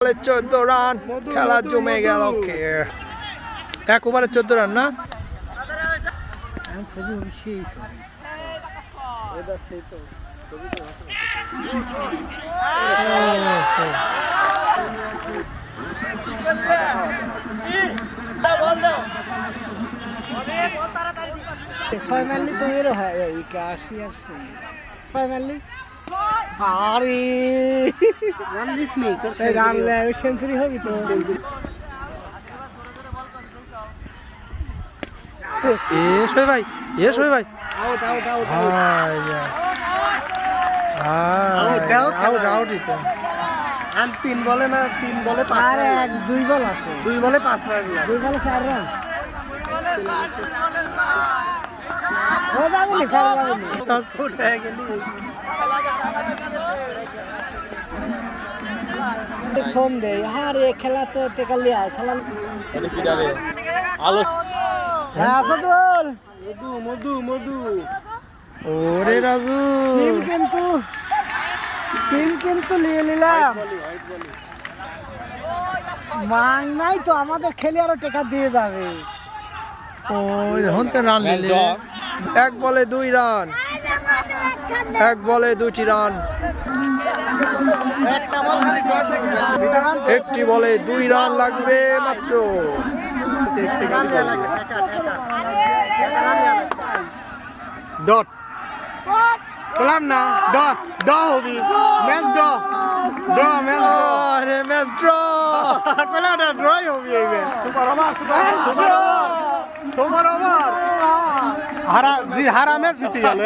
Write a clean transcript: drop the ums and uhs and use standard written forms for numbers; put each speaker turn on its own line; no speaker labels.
14 run, খেলা জমে গেল। এক ওভারে 14 রান না?
ছয় মারলি তো এরও হয় আসি আসি ছয় মারলি আরে রান দিস নি তোর রান সেঞ্চুরি হবি তো
শোয় ভাই ভাই
আউট আউট আউট
আউট
আর 3 বলে না 3 বলে 5 আর এক 2 বল আছে 2 বলে 5 রান 2 বলে 4 রান ও যাবনি
শর্ট ফুট হয়ে গেলি।
ফোন দে আরে খেলা তো টেকালি আর খেলা
এটা কি ডালে আলো
আসাদুল মধু মধু
ওরে রাজু
টিম কিন্তু নিয়ে নিলাম মাং নাই তো আমাদের খেলে আরো টেকা দিয়ে যাবে
ওই হন্তে রান নিলে 1 বলে 2 রান 1 বলে 2টি রান
একটা বল খালি শট দেখবে
একটি বলে 2 রান লাগবে মাত্র।
ডট বললাম না ডট ড হবি ম্যাচ ড ড ম্যাচ
আরে ম্যাচ ড্র।
কলা না ড্রই হবি এই ম্যাচ সুপার ওভার হারা ম্যাচ জিতে গেল